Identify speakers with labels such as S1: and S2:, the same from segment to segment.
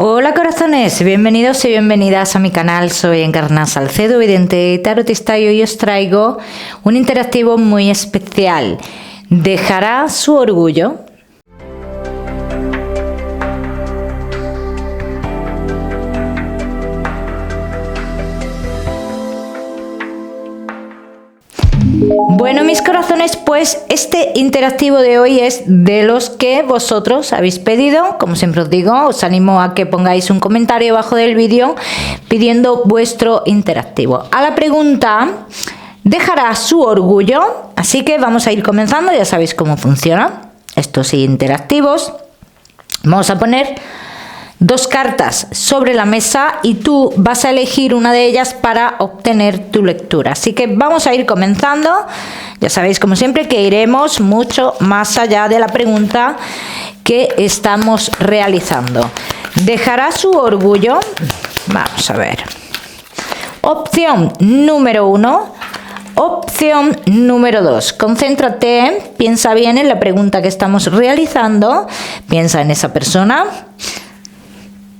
S1: Hola corazones, bienvenidos y bienvenidas a mi canal. Soy Encarna Salcedo, vidente tarotista, y hoy os traigo un interactivo muy especial. ¿Dejará su orgullo? Bueno, mis corazones, pues este interactivo de hoy es de los que vosotros habéis pedido. Como siempre os digo, os animo a que pongáis un comentario abajo del vídeo pidiendo vuestro interactivo. A la pregunta, ¿dejará su orgullo? Así que vamos a ir comenzando, ya sabéis cómo funciona estos interactivos. Vamos a poner dos cartas sobre la mesa y tú vas a elegir una de ellas para obtener tu lectura. Así que vamos a ir comenzando. Ya sabéis, como siempre, que iremos mucho más allá de la pregunta que estamos realizando. ¿Dejará su orgullo? Vamos a ver. Opción número 1. Opción número 2. Concéntrate, piensa bien en la pregunta que estamos realizando. Piensa en esa persona.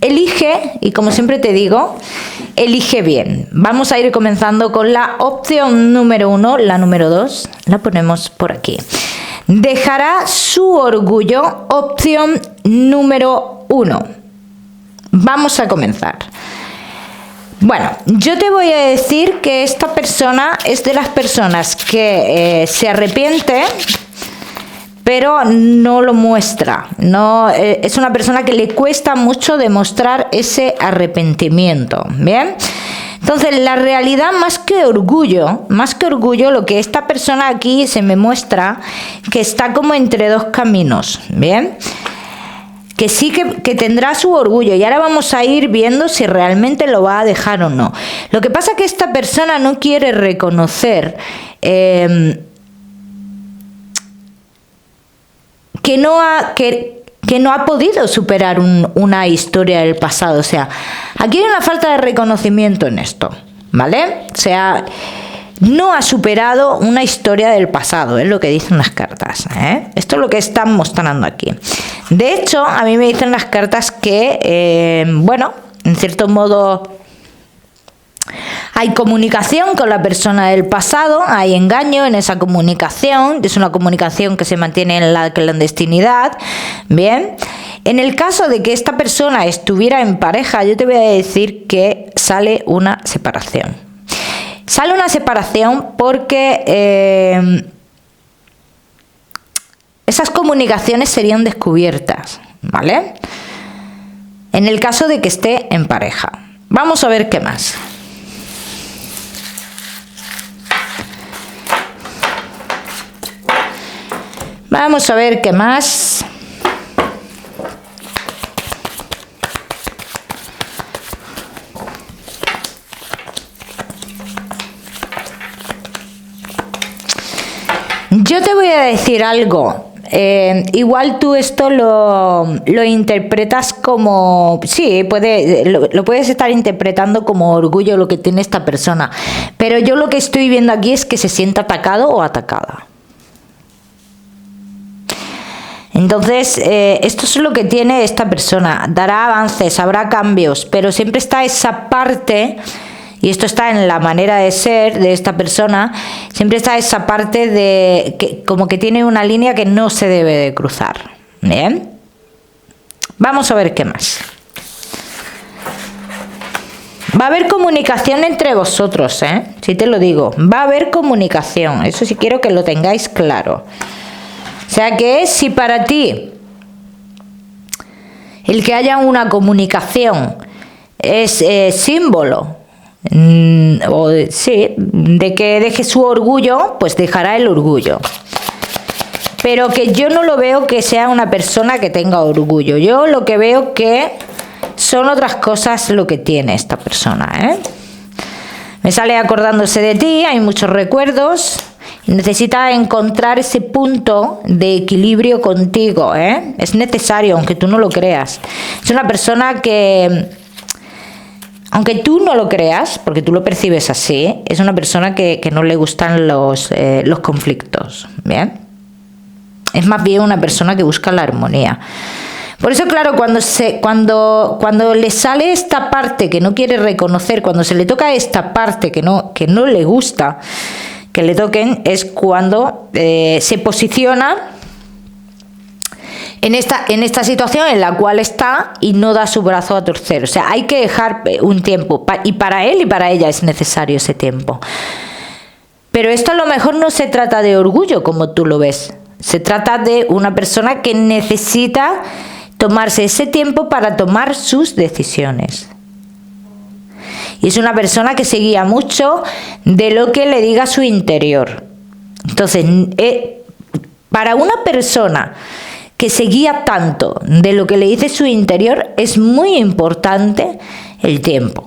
S1: Elige, y como siempre te digo, elige bien. Vamos a ir comenzando con la opción número 1, la número 2, la ponemos por aquí. ¿Dejará su orgullo? Opción número 1. Vamos a comenzar. Bueno, yo te voy a decir que esta persona es de las personas que se arrepiente, pero no lo muestra. No, es una persona que le cuesta mucho demostrar ese arrepentimiento. Bien, entonces la realidad, más que orgullo, lo que esta persona aquí se me muestra, que está como entre dos caminos. Bien, que sí que tendrá su orgullo, y ahora vamos a ir viendo si realmente lo va a dejar o no. Lo que pasa es que esta persona no quiere reconocer que no ha podido superar una historia del pasado. O sea, aquí hay una falta de reconocimiento en esto, ¿vale? O sea, no ha superado una historia del pasado, es lo que dicen las cartas, ¿eh? Esto es lo que están mostrando aquí. De hecho, a mí me dicen las cartas que, bueno, en cierto modo hay comunicación con la persona del pasado, hay engaño en esa comunicación, es una comunicación que se mantiene en la clandestinidad. Bien, en el caso de que esta persona estuviera en pareja, yo te voy a decir que sale una separación. Sale una separación porque esas comunicaciones serían descubiertas, ¿vale? En el caso de que esté en pareja. Vamos a ver qué más. Vamos a ver qué más. Yo te voy a decir algo. Igual tú esto lo interpretas como... Sí, lo puedes estar interpretando como orgullo lo que tiene esta persona. Pero yo lo que estoy viendo aquí es que se siente atacado o atacada. Entonces, esto es lo que tiene esta persona. Dará avances, habrá cambios, pero siempre está esa parte, y esto está en la manera de ser de esta persona, siempre está esa parte de que como que tiene una línea que no se debe de cruzar. Bien, vamos a ver qué más. Va a haber comunicación entre vosotros, sí te lo digo, va a haber comunicación, eso sí quiero que lo tengáis claro. O sea que si para ti el que haya una comunicación es símbolo de que deje su orgullo, pues dejará el orgullo. Pero que yo no lo veo que sea una persona que tenga orgullo. Yo lo que veo que son otras cosas lo que tiene esta persona, ¿eh? Me sale acordándose de ti, hay muchos recuerdos. Necesita encontrar ese punto de equilibrio contigo, ¿eh? Es necesario, aunque tú no lo creas. Es una persona que, aunque tú no lo creas, porque tú lo percibes así, es una persona que no le gustan los conflictos, ¿bien? Es más bien una persona que busca la armonía. Por eso, claro, cuando le sale esta parte que no quiere reconocer, cuando se le toca esta parte que no le gusta que le toquen, es cuando se posiciona en esta situación en la cual está y no da su brazo a torcer. O sea, hay que dejar un tiempo, y para él y para ella es necesario ese tiempo. Pero esto a lo mejor no se trata de orgullo, como tú lo ves. Se trata de una persona que necesita tomarse ese tiempo para tomar sus decisiones. Y es una persona que se guía mucho de lo que le diga su interior. Entonces, para una persona que se guía tanto de lo que le dice su interior, es muy importante el tiempo.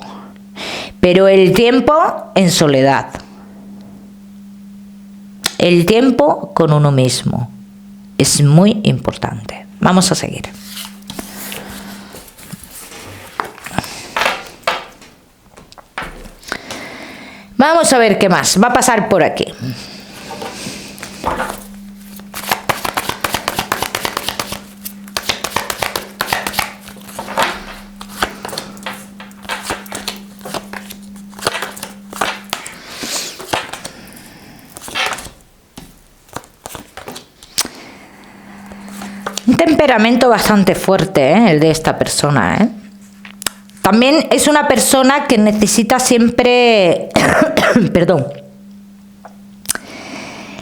S1: Pero el tiempo en soledad. El tiempo con uno mismo. Es muy importante. Vamos a seguir. Vamos a ver qué más va a pasar por aquí. Un temperamento bastante fuerte, el de esta persona, También es una persona que necesita siempre, perdón,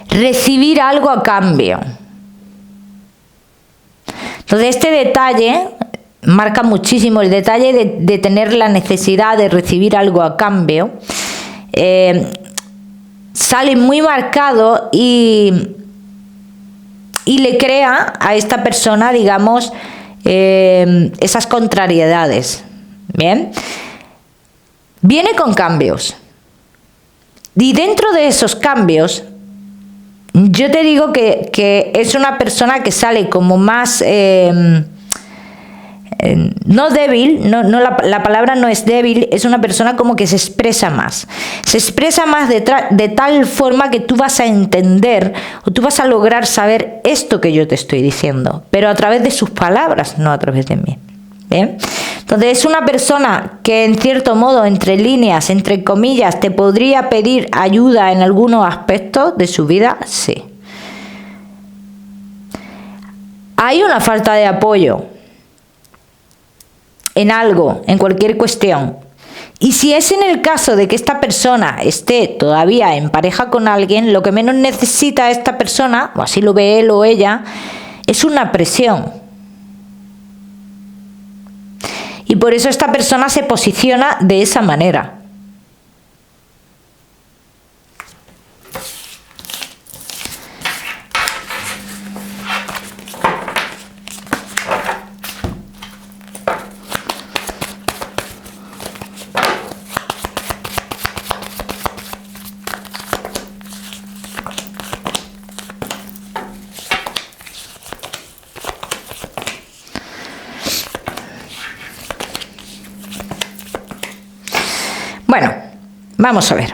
S1: recibir algo a cambio. Entonces este detalle marca muchísimo, el detalle de tener la necesidad de recibir algo a cambio, sale muy marcado y le crea a esta persona, digamos, esas contrariedades. Bien, viene con cambios y dentro de esos cambios yo te digo que es una persona que sale como más no débil, la palabra no es débil, es una persona como que se expresa más de tal forma que tú vas a entender o tú vas a lograr saber esto que yo te estoy diciendo, pero a través de sus palabras, no a través de mí. ¿Bien? Entonces es una persona que en cierto modo, entre líneas, entre comillas, te podría pedir ayuda en algunos aspectos de su vida, sí. Hay una falta de apoyo en algo, en cualquier cuestión. Y si es en el caso de que esta persona esté todavía en pareja con alguien, lo que menos necesita esta persona, o así lo ve él o ella, es una presión. Y por eso esta persona se posiciona de esa manera. Bueno, vamos a ver.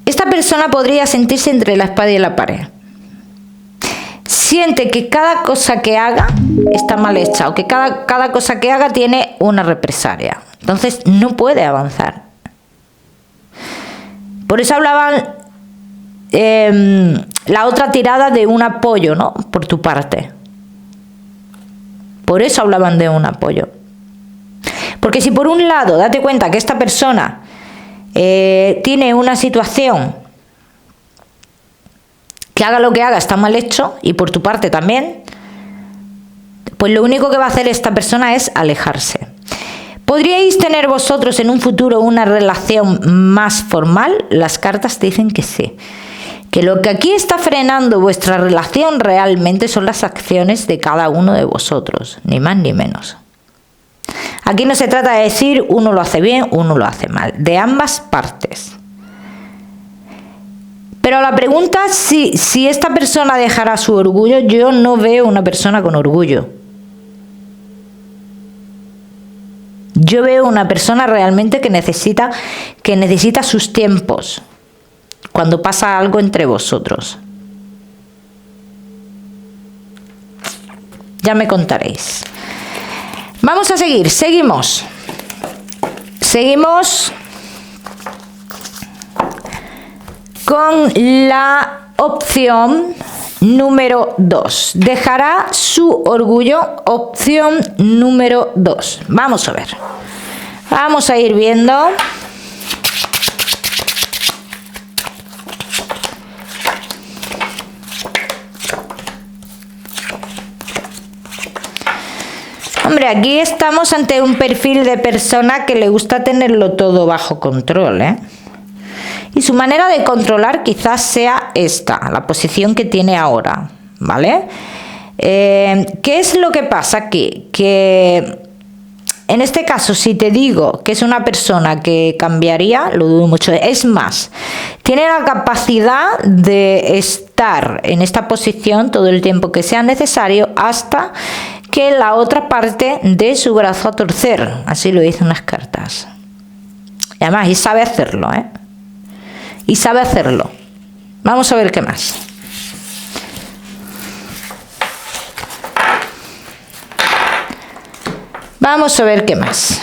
S1: Esta persona podría sentirse entre la espada y la pared. Siente que cada cosa que haga está mal hecha o que cada cosa que haga tiene una represalia. Entonces no puede avanzar. Por eso hablaban la otra tirada de un apoyo, ¿no? Por tu parte. Por eso hablaban de un apoyo. Porque si por un lado, date cuenta que esta persona tiene una situación que haga lo que haga está mal hecho y por tu parte también, pues lo único que va a hacer esta persona es alejarse. ¿Podríais tener vosotros en un futuro una relación más formal? Las cartas te dicen que sí. Que lo que aquí está frenando vuestra relación realmente son las acciones de cada uno de vosotros, ni más ni menos. Aquí no se trata de decir uno lo hace bien, uno lo hace mal, de ambas partes. Pero la pregunta es si esta persona dejará su orgullo. Yo no veo una persona con orgullo. Yo veo una persona realmente que necesita sus tiempos cuando pasa algo entre vosotros. ya me contaréis. Vamos a seguir, seguimos con la opción número 2. Dejará su orgullo, opción número 2. Vamos a ver. Vamos a ir viendo. Hombre, aquí estamos ante un perfil de persona que le gusta tenerlo todo bajo control, ¿eh? Y su manera de controlar quizás sea esta, la posición que tiene ahora, ¿vale? ¿Qué es lo que pasa aquí? Que en este caso, si te digo que es una persona que cambiaría, lo dudo mucho. Es más, tiene la capacidad de estar en esta posición todo el tiempo que sea necesario hasta que la otra parte dé su brazo a torcer. Así lo dicen las cartas. Y además, y sabe hacerlo, ¿eh? Y sabe hacerlo. Vamos a ver qué más. Vamos a ver qué más.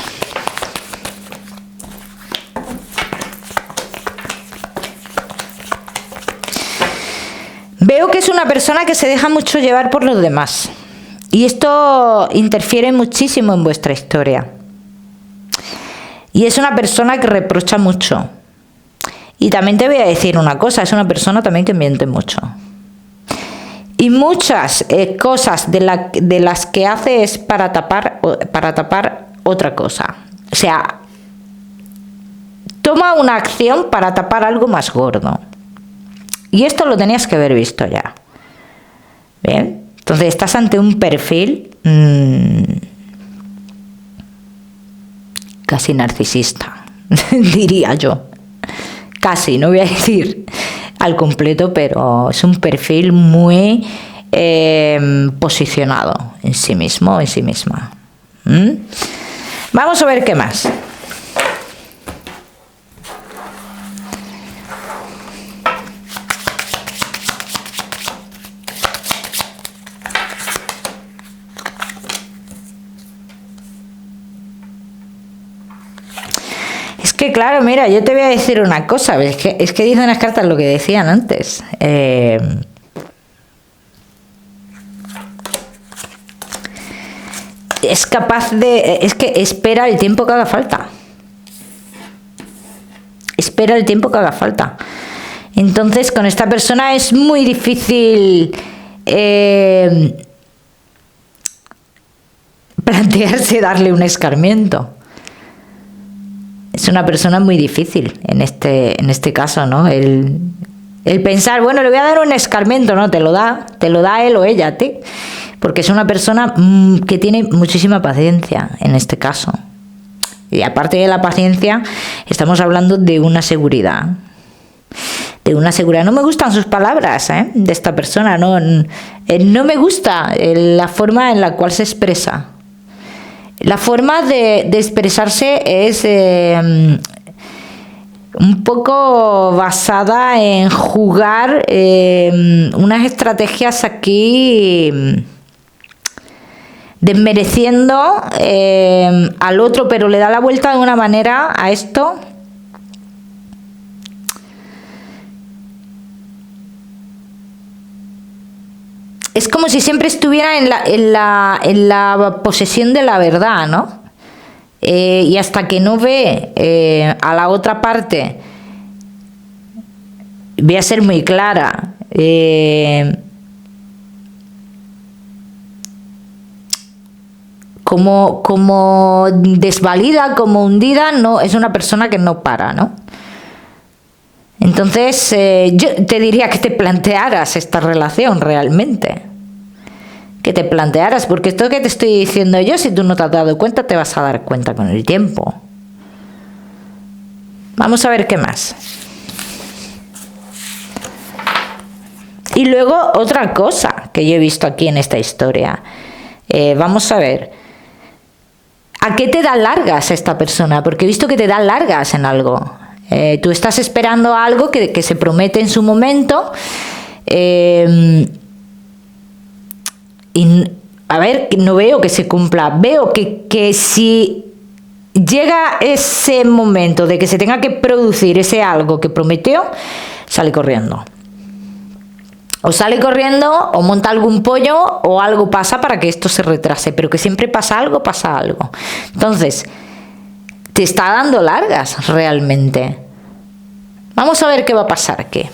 S1: Veo que es una persona que se deja mucho llevar por los demás. Y esto interfiere muchísimo en vuestra historia. Y es una persona que reprocha mucho. Y también te voy a decir una cosa, es una persona también que miente mucho. Y muchas cosas de las que hace es para tapar otra cosa. O sea, toma una acción para tapar algo más gordo. Y esto lo tenías que haber visto ya. ¿Bien? Entonces estás ante un perfil casi narcisista, diría yo. Casi, no voy a decir al completo, pero es un perfil muy posicionado en sí mismo, en sí misma. Vamos a ver qué más. Es que claro, mira, yo te voy a decir una cosa, es que dicen las cartas lo que decían antes. Es capaz de... Es que espera el tiempo que haga falta. Espera el tiempo que haga falta. Entonces, con esta persona es muy difícil plantearse darle un escarmiento. Es una persona muy difícil en este caso, ¿no? El pensar, bueno, le voy a dar un escarmiento, ¿no? Te lo da él o ella, porque es una persona que tiene muchísima paciencia en este caso. Y aparte de la paciencia, estamos hablando de una seguridad. De una seguridad. No me gustan sus palabras, de esta persona. No me gusta la forma en la cual se expresa. La forma de expresarse es un poco basada en jugar unas estrategias aquí desmereciendo al otro, pero le da la vuelta de una manera a esto. Es como si siempre estuviera en la posesión de la verdad, ¿no? Y hasta que no ve a la otra parte, voy a ser muy clara, como desvalida, como hundida, no, es una persona que no para, ¿no? Entonces, yo te diría que te plantearas esta relación realmente. Que te plantearas, porque esto que te estoy diciendo yo, si tú no te has dado cuenta, te vas a dar cuenta con el tiempo. Vamos a ver qué más. Y luego, otra cosa que yo he visto aquí en esta historia. Vamos a ver. ¿A qué te da largas esta persona? Porque he visto que te da largas en algo. Tú estás esperando algo que se promete en su momento y a ver, no veo que se cumpla. Veo que si llega ese momento de que se tenga que producir ese algo que prometió, sale corriendo. O sale corriendo, o monta algún pollo, o algo pasa para que esto se retrase. Pero que siempre pasa algo, pasa algo. Entonces, te está dando largas realmente. Vamos a ver qué va a pasar aquí.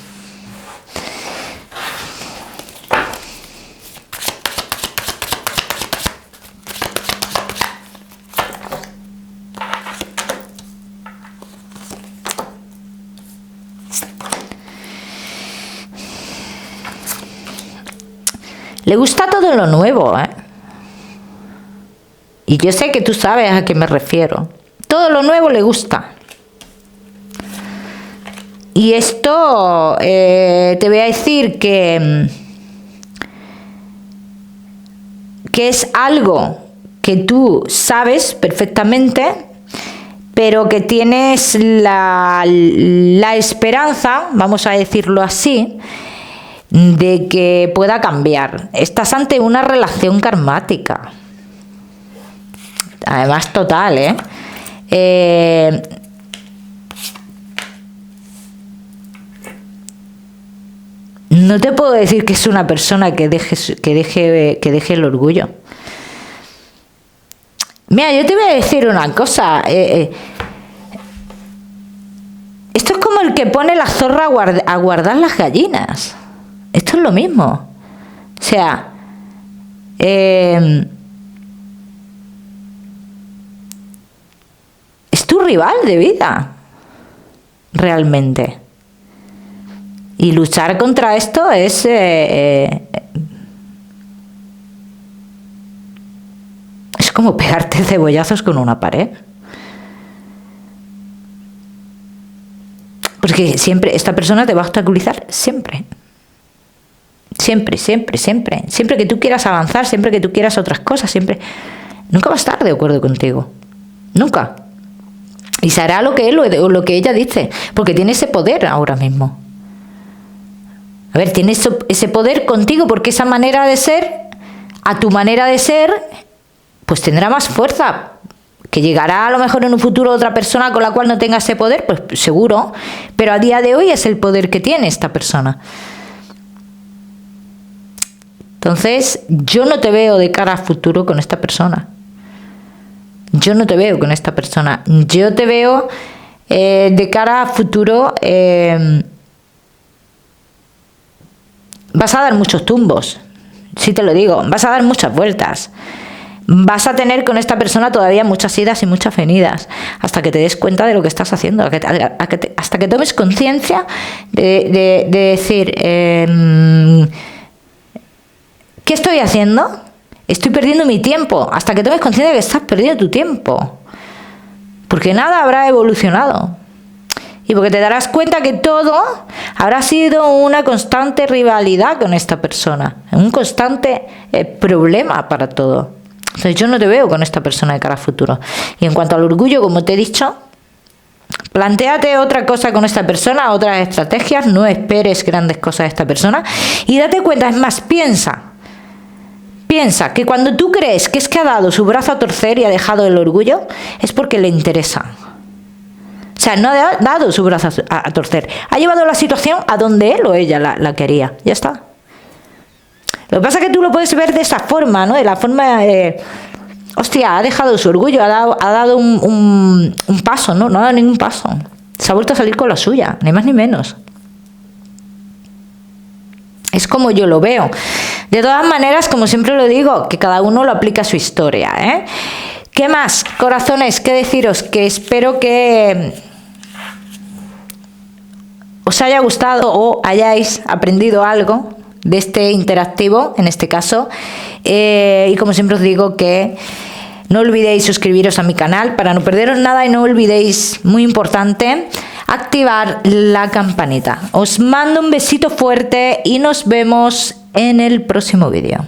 S1: Le gusta todo lo nuevo, ¿eh? Y yo sé que tú sabes a qué me refiero. Todo lo nuevo le gusta. Y esto te voy a decir que es algo que tú sabes perfectamente, pero que tienes la esperanza, vamos a decirlo así, de que pueda cambiar. Estás ante una relación karmática. Además, total, no te puedo decir que es una persona que deje el orgullo. Mira, yo te voy a decir una cosa. Esto es como el que pone la zorra a guardar las gallinas. Esto es lo mismo. O sea, es tu rival de vida, realmente. Y luchar contra esto es como pegarte cebollazos con una pared. Porque siempre esta persona te va a obstaculizar, siempre. Siempre, siempre, siempre. Siempre que tú quieras avanzar, siempre que tú quieras otras cosas, siempre. Nunca va a estar de acuerdo contigo. Nunca. Y se hará lo que él o lo que ella dice. Porque tiene ese poder ahora mismo. A ver, tiene ese poder contigo porque esa manera de ser, a tu manera de ser, pues tendrá más fuerza. Que llegará a lo mejor en un futuro otra persona con la cual no tenga ese poder, pues seguro. Pero a día de hoy es el poder que tiene esta persona. Entonces, yo no te veo de cara a futuro con esta persona. Yo no te veo con esta persona. Yo te veo de cara a futuro. Vas a dar muchos tumbos. Sí te lo digo. Vas a dar muchas vueltas. Vas a tener con esta persona todavía muchas idas y muchas venidas. Hasta que te des cuenta de lo que estás haciendo. Hasta que tomes conciencia de decir... ¿qué estoy haciendo? Estoy perdiendo mi tiempo. Hasta que tomes conciencia de que estás perdiendo tu tiempo. Porque nada habrá evolucionado. Y porque te darás cuenta que todo habrá sido una constante rivalidad con esta persona. Un constante problema para todo. Entonces yo no te veo con esta persona de cara a futuro. Y en cuanto al orgullo, como te he dicho, plantéate otra cosa con esta persona, otras estrategias. No esperes grandes cosas de esta persona. Y date cuenta, es más, piensa que cuando tú crees que es que ha dado su brazo a torcer y ha dejado el orgullo, es porque le interesa. O sea, no ha dado su brazo a torcer. Ha llevado la situación a donde él o ella la quería. Ya está. Lo que pasa es que tú lo puedes ver de esa forma, ¿no? De la forma de... Hostia, ha dejado su orgullo, ha dado un paso, ¿no? No ha dado ningún paso. Se ha vuelto a salir con la suya, ni más ni menos. Es como yo lo veo. De todas maneras, como siempre lo digo, que cada uno lo aplica a su historia, ¿eh? ¿Qué más, corazones? ¿Qué deciros? Que espero que os haya gustado o hayáis aprendido algo de este interactivo, en este caso. Y como siempre os digo, que no olvidéis suscribiros a mi canal para no perderos nada y no olvidéis, muy importante, activar la campanita. Os mando un besito fuerte y nos vemos en el próximo vídeo.